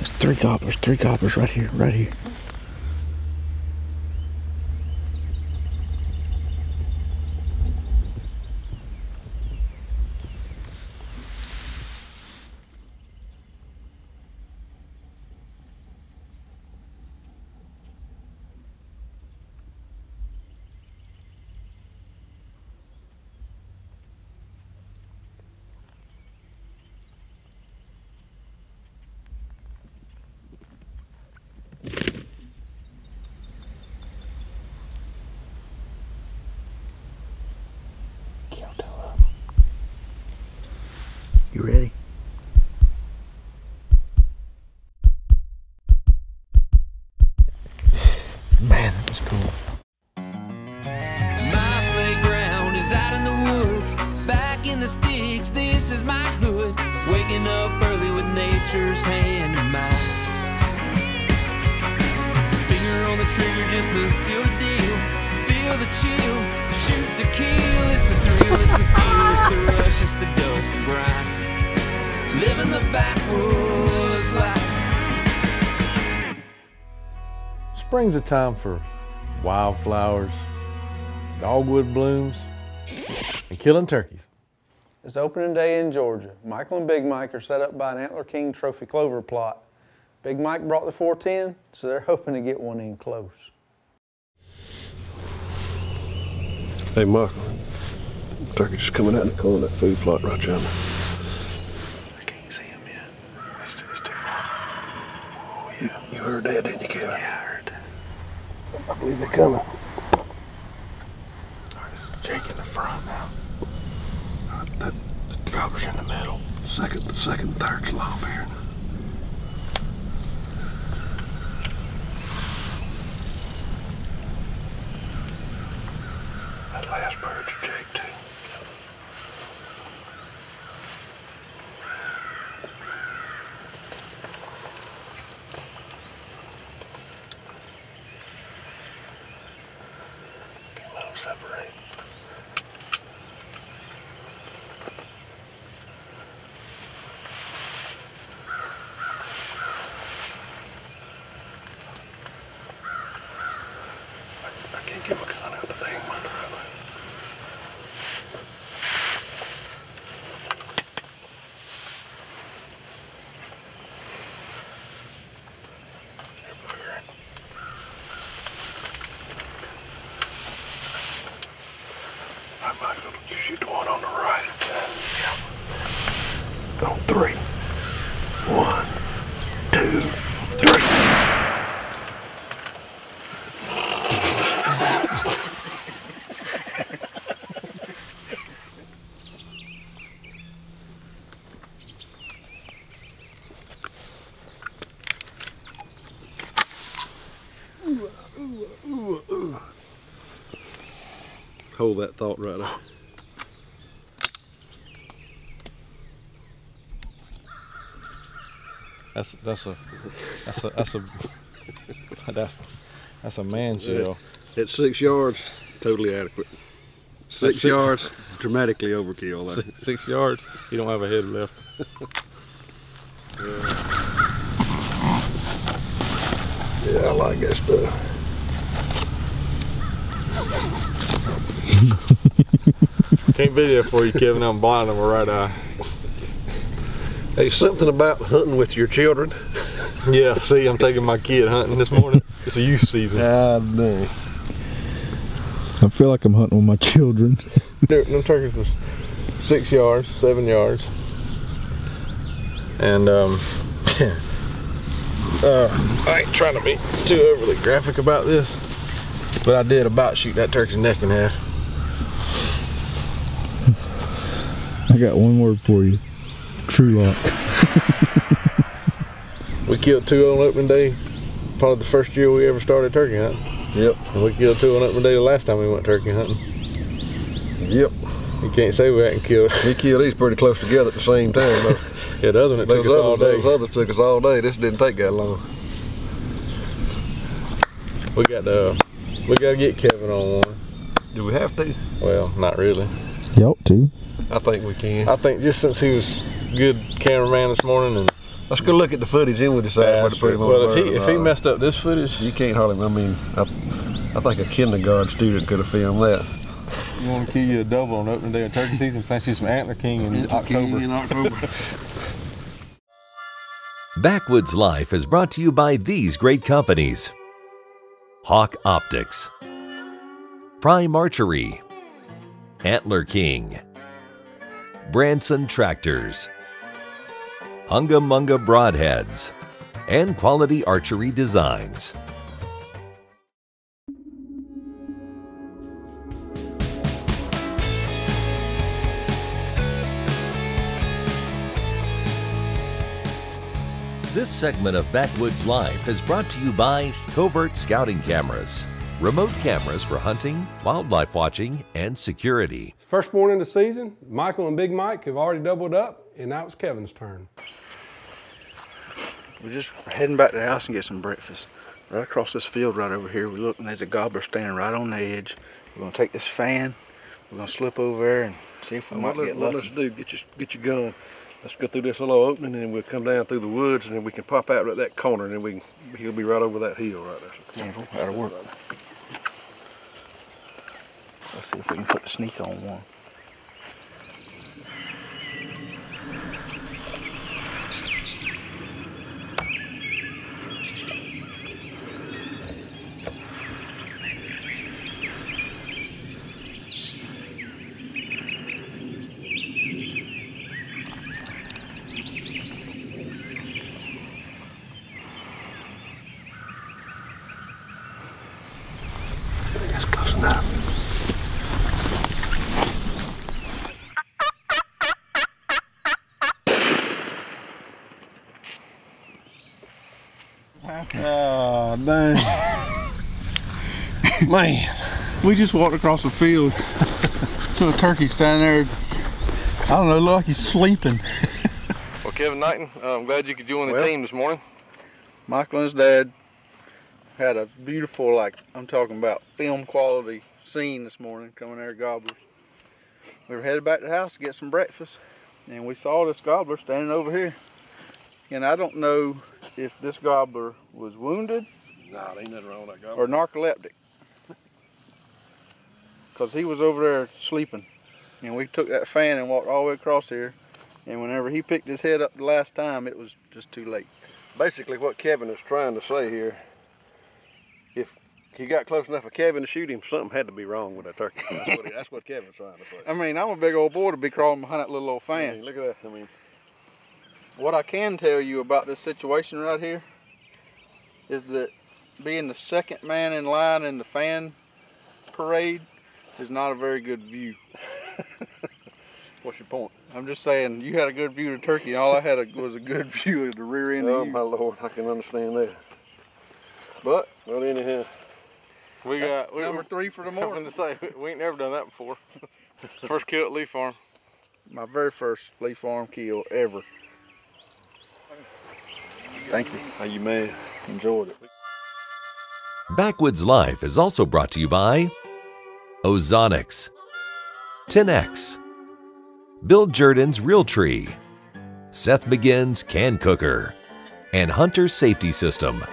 There's three gobblers right here, right here. You ready? Man, that was cool. My playground is out in the woods, back in the sticks, this is my hood. Waking up early with nature's hand in mine. Finger on the trigger just to seal the deal. Feel the chill, shoot to kill. It's the thrill, it's the skill, it's the rush, it's the dust and grind. Living the backwoods life. Spring's a time for wildflowers, dogwood blooms, and killing turkeys. It's opening day in Georgia. Michael and Big Mike are set up by an Antler King trophy clover plot. Big Mike brought the 410, so they're hoping to get one in close. Hey, Michael, turkey just coming out and calling that food plot right yonder. I can't see him yet. It's too far. Oh, yeah. You heard that, didn't you, Kevin? Yeah, I heard that. I believe they're coming. All right, this is Jake in the front now. The gobbler's in the middle. The second, third's low here. That last bird's Jake, too. Can't let them separate. I can't get my gun out of the thing. All right, Michael, you shoot the one on the right. Yeah. On three. 1, 2, 3. Hold that thought right there. That's a man shell. At 6 yards, totally adequate. 6 yards, dramatically overkill. 6 yards, you don't have a head left. Yeah, I like that stuff. Can't be there for you, Kevin. I'm blind on my right eye. Hey, something about hunting with your children. Yeah, see, I'm taking my kid hunting this morning. It's a youth season. God dang. I feel like I'm hunting with my children. Them turkeys was 6 yards, 7 yards. And I ain't trying to be too overly graphic about this, but I did about shoot that turkey's neck in half. I got one word for you. True luck. We killed 2 on opening day, probably the first year we ever started turkey hunting. Yep. And we killed 2 on opening day the last time we went turkey hunting. Yep. You can't say we hadn't killed. We killed these pretty close together at the same time, though. Yeah, the other one, it took us all day. Those others took us all day. This didn't take that long. We got to get Kevin on one. Do we have to? Well, not really. You ought to. I think we can. I think just since he was good cameraman this morning and Let's go look at the footage and we'll decide what to put him on. Well, if he messed up this footage, you can't hardly. I mean, I think a kindergarten student could have filmed that. You want to kill you a double on opening day of turkey season? Fancy you some Antler King in October. Backwoods Life is brought to you by these great companies: Hawk Optics, Prime Archery, Antler King, Branson Tractors, Hunga Munga Broadheads, and Quality Archery Designs. This segment of Backwoods Life is brought to you by Covert Scouting Cameras, remote cameras for hunting, wildlife watching, and security. First morning of the season, Michael and Big Mike have already doubled up, and now it's Kevin's turn. We're just heading back to the house and get some breakfast. Right across this field right over here, we look and there's a gobbler standing right on the edge. We're gonna take this fan, we're gonna slip over there and see if we might get lucky. Let's do, get your gun. Let's go through this little opening and then we'll come down through the woods and then we can pop out right at that corner and then he'll be right over that hill right there. Yeah, that'll work. Let's see if we can put the sneak on one. That's close enough. Oh, dang. Man, we just walked across the field to a turkey standing there. I don't know, look like he's sleeping. Well, Kevin Knighton, I'm glad you could join the team this morning. Michael and his dad had a beautiful, like I'm talking about film quality scene this morning coming there gobblers. We were headed back to the house to get some breakfast and we saw this gobbler standing over here. And I don't know if this gobbler was wounded Nah, there ain't nothing wrong with that gobbler. or narcoleptic. Because he was over there sleeping. And we took that fan and walked all the way across here. And whenever he picked his head up the last time, it was just too late. Basically what Kevin is trying to say here, if he got close enough for Kevin to shoot him, something had to be wrong with that turkey. That's what Kevin's trying to say. I mean, I'm a big old boy to be crawling behind that little old fan. I mean, look at that. I mean, what I can tell you about this situation right here is that being the second man in line in the fan parade is not a very good view. what's your point? I'm just saying, you had a good view of the turkey, and all I had was a good view of the rear end of you. Oh my Lord, I can understand that. But, well, anyhow, We got number 3 for the I'm morning. to say, we ain't never done that before. First kill at Leaf Farm. My very first Leaf Farm kill ever. Thank you. how you man enjoyed it. Backwoods Life is also brought to you by Ozonics, 10X, Bill Jordan's Real Tree, Seth McGinn's Can Cooker, and Hunter Safety System.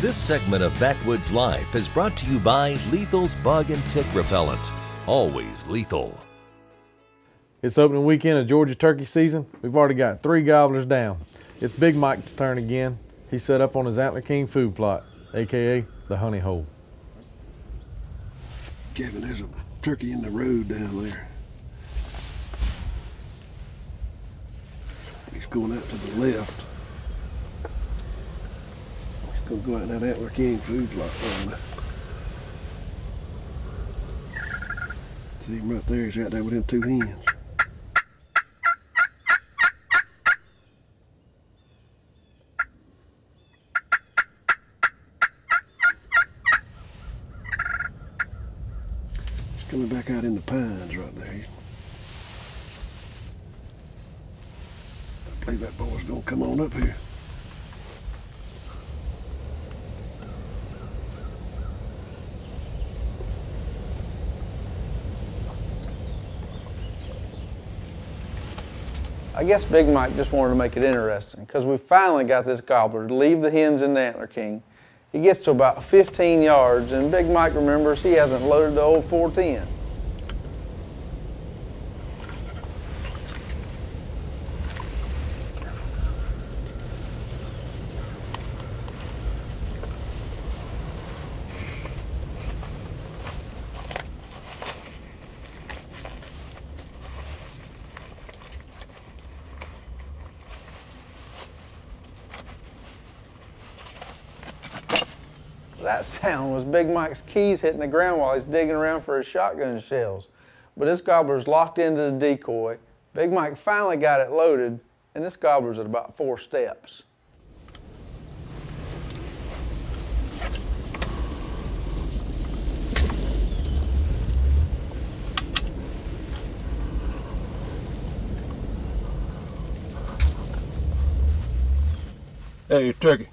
This segment of Backwoods Life is brought to you by Lethal's Bug and Tick Repellent. Always lethal. It's opening weekend of Georgia turkey season. We've already got 3 gobblers down. It's Big Mike's turn again. He's set up on his Antler King food plot, AKA the honey hole. Kevin, there's a turkey in the road down there. He's going out to the left. He's going to go out in that Antler King food plot down there. See him right there, he's right there with them 2 hens. He's coming back out in the pines right there. I believe that boy's gonna come on up here. I guess Big Mike just wanted to make it interesting because we finally got this gobbler to leave the hens in the Antler King. He gets to about 15 yards and Big Mike remembers he hasn't loaded the old 410. That sound was Big Mike's keys hitting the ground while he's digging around for his shotgun shells. But this gobbler's locked into the decoy. Big Mike finally got it loaded, and this gobbler's at about 4 steps. Hey, turkey.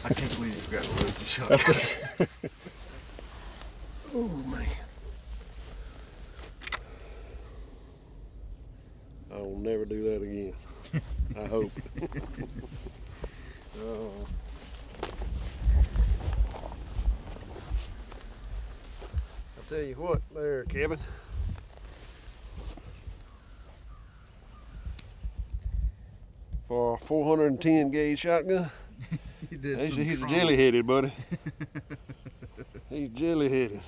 I can't believe you forgot to load the shotgun. Oh, man. I will never do that again. I hope. Oh. I'll tell you what there, Kevin. For a 410 gauge shotgun, he's jelly-headed, buddy. He's jelly-headed.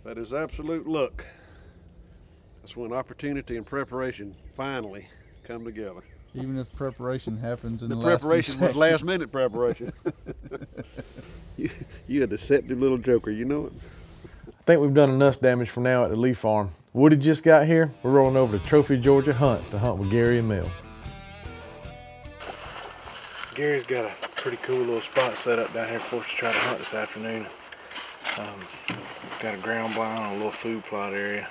That is absolute luck. That's when opportunity and preparation finally come together. Even if preparation happens in the last preparation was last-minute preparation. You a deceptive little joker, you know it. I think we've done enough damage for now at the Lee Farm. Woody just got here. We're rolling over to Trophy, Georgia hunts to hunt with Gary and Mel. Gary's got a pretty cool little spot set up down here for us to try to hunt this afternoon. Got a ground blind on a little food plot area.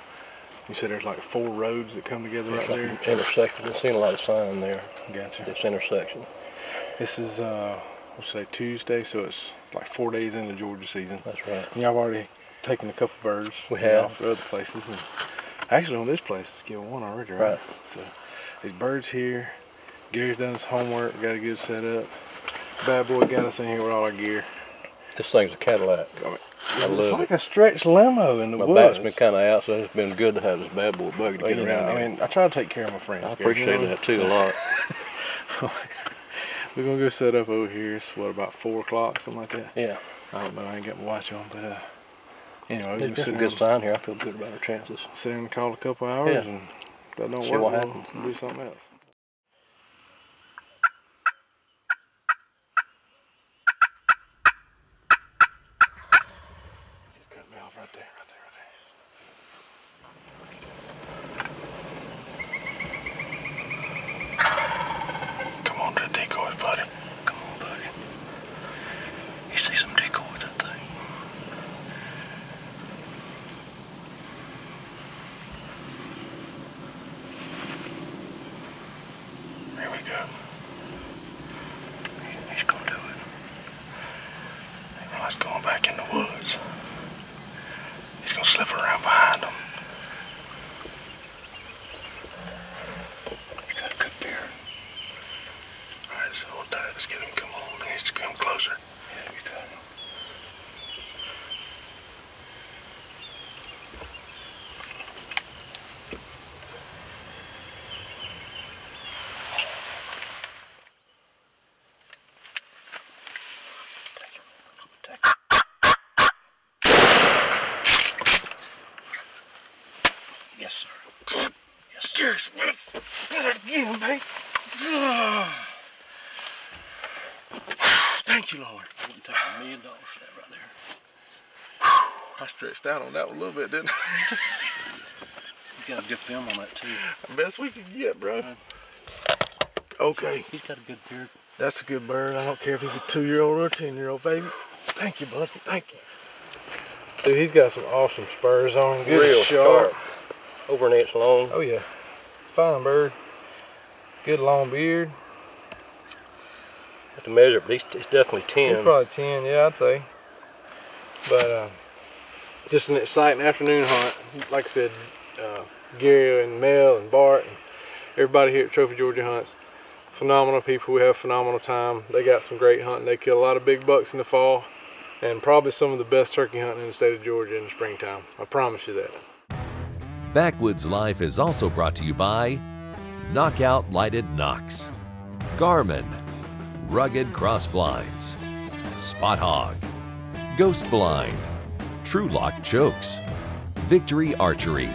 You said there's like 4 roads that come together right there? Intersection. I've seen a lot of sign there. Gotcha. This intersection. This is, we'll say Tuesday, so it's like 4 days into Georgia season. That's right. And y'all have already taken a couple birds. We have. Off to other places. And actually on this place, it's given 1 already, right? So these birds here. Gary's done his homework, got a good setup. Bad boy got us in here with all our gear. This thing's a Cadillac. It's like a stretched limo in the woods. My back's been kind of out, so it's been good to have this bad boy buggy to get around. I mean, I try to take care of my friends. I appreciate that too a lot. We're gonna go set up over here. It's what, about 4 o'clock, something like that. Yeah. I don't know. I ain't got my watch on, but anyway, we're It's a good sign here. I feel good about our chances. Sit down and call a couple hours, and if that don't See work, what we'll happens. do something else. Right there. Come on to the decoys, buddy. Come on, buddy. You see some decoys, that thing? Here we go. He's gonna do it. Now he's going back in the woods. He's gonna slip around behind him. You got a good beard. Alright, so hold tight. Let's get him. Come on. He needs to come closer. Yeah, you got him. Yes, sir. Yes, sir. Did it again, babe. Thank you, Lord. You can take $1 million for that right there. I stretched out on that one a little bit, didn't I? You got a good film on that too. Best we could get, bro. Okay. He's got a good beard. That's a good bird. I don't care if he's a 2-year-old or a 10-year-old, baby. Thank you, bud. Thank you. Dude, he's got some awesome spurs on. Good Real sharp. Over 1 inch long. Oh, yeah. Fine bird. Good long beard. Have to measure, but he's definitely 10. He's probably 10, yeah, I'd say. But just an exciting afternoon hunt. Like I said, Gary and Mel and Bart and everybody here at Trophy Georgia Hunts, phenomenal people. We have a phenomenal time. They got some great hunting. They kill a lot of big bucks in the fall, and probably some of the best turkey hunting in the state of Georgia in the springtime. I promise you that. Backwoods Life is also brought to you by Knockout Lighted Knocks, Garmin, Rugged Cross Blinds, Spot Hog, Ghost Blind, True Lock Chokes, Victory Archery,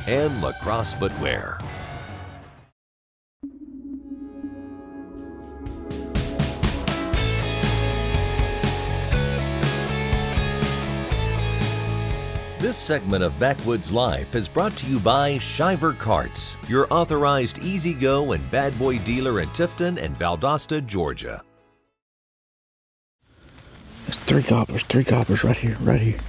and Lacrosse Footwear. This segment of Backwoods Life is brought to you by Shiver Carts, your authorized easy-go and bad boy dealer in Tifton and Valdosta, Georgia. There's three gobblers right here, right here.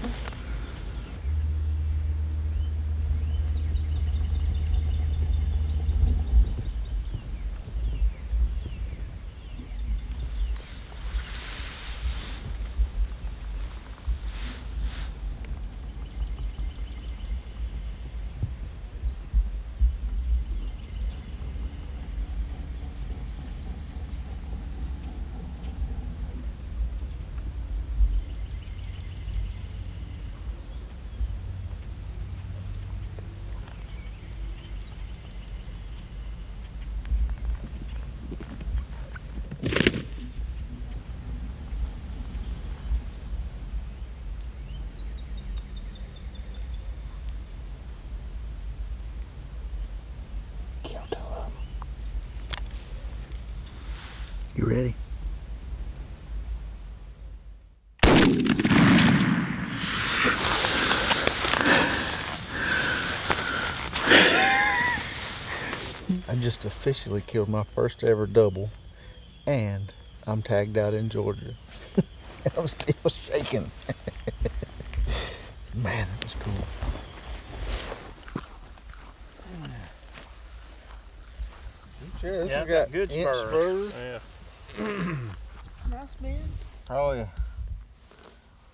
You ready? I just officially killed my first ever double, and I'm tagged out in Georgia. I'm still shaking. Man, that was cool. Sure, yeah, it's got good spurs. Yeah. Nice beard. Oh yeah.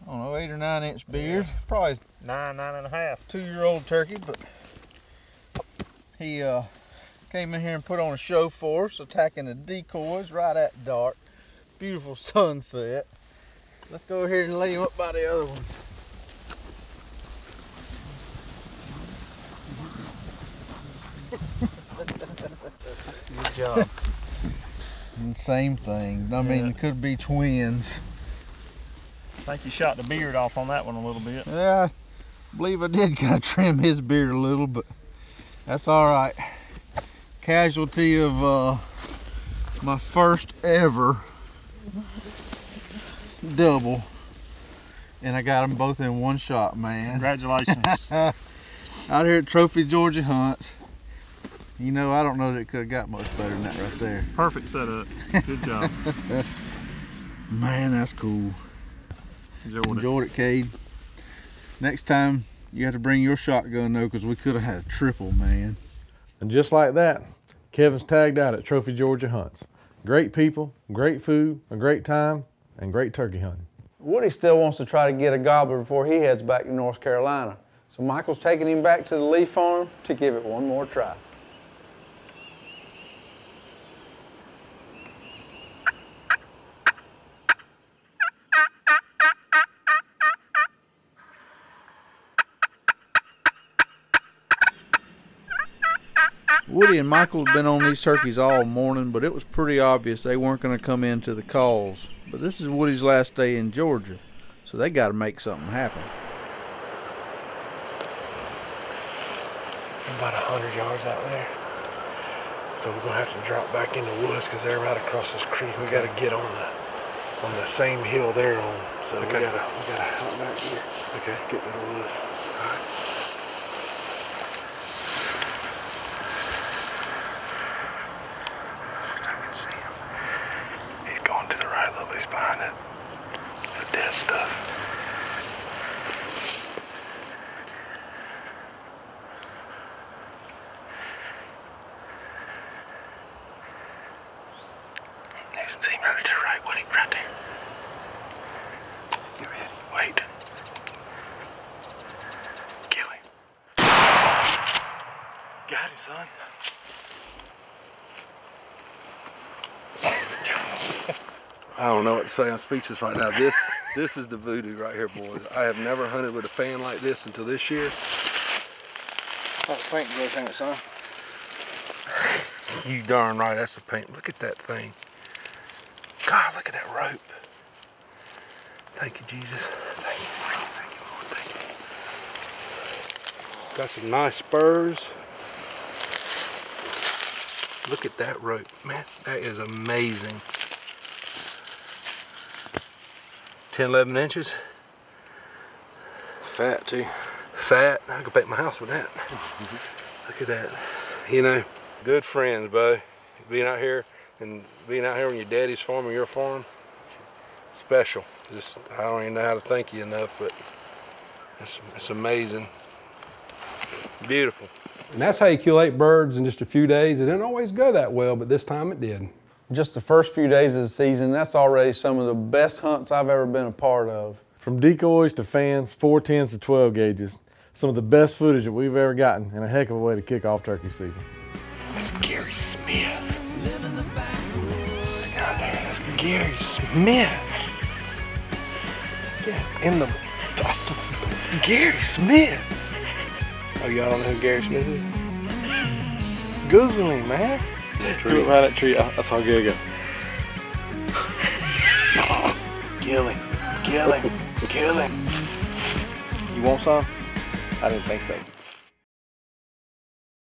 I don't know, 8 or 9 inch beard. Yeah. Probably 9.5. 2-year-old turkey, but he came in here and put on a show for us, attacking the decoys right at dark. Beautiful sunset. Let's go ahead and lay him up by the other one. Good job. And same thing. I mean, it could be twins. I think you shot the beard off on that one a little bit. Yeah, I believe I did kind of trim his beard a little, but that's all right. Casualty of my first ever double, and I got them both in one shot, man. Congratulations. Out here at Trophy Georgia Hunts. You know, I don't know that it could have got much better than that right there. Perfect setup. Good job. Man, that's cool. Enjoyed it, Cade. Next time, you have to bring your shotgun, though, because we could have had a triple, man. And just like that, Kevin's tagged out at Trophy Georgia Hunts. Great people, great food, a great time, and great turkey hunting. Woody still wants to try to get a gobbler before he heads back to North Carolina. So Michael's taking him back to the Lee farm to give it one more try. Woody and Michael have been on these turkeys all morning, but it was pretty obvious they weren't going to come into the calls. But this is Woody's last day in Georgia, so they got to make something happen. About 100 yards out there. So we're going to have to drop back in the woods because they're right across this creek. We got to get on the same hill they're on. So we got to hunt back here. Okay, get to the woods. All right. He's behind it. The dead stuff. There's him right to the right, Woody, right there. Get ready. Wait. Got him, son. I don't know what to say. I'm speechless right now. This is the voodoo right here, boys. I have never hunted with a fan like this until this year. That's paint goes in it, son. You darn right, that's a paint. Look at that thing. God, look at that rope. Thank you, Jesus. Thank you, Lord. Thank you. Got some nice spurs. Look at that rope, man. That is amazing. 10, 11 inches. Fat, too. Fat. I could paint my house with that. Look at that. You know, good friends, bud. Being out here on your daddy's farm or your farm, special. Just, I don't even know how to thank you enough, but it's amazing. Beautiful. And that's how you kill 8 birds in just a few days. It didn't always go that well, but this time it did. Just the first few days of the season, that's already some of the best hunts I've ever been a part of. From decoys to fans, 410s to 12 gauges, some of the best footage that we've ever gotten, and a heck of a way to kick off turkey season. That's Gary Smith. God, that's Gary Smith. Yeah, that's Gary Smith. Oh, y'all don't know who Gary Smith is? Google him, man. Look right that tree. I saw Gary go. Kill him. Kill him. Kill him. You want some? I didn't think so.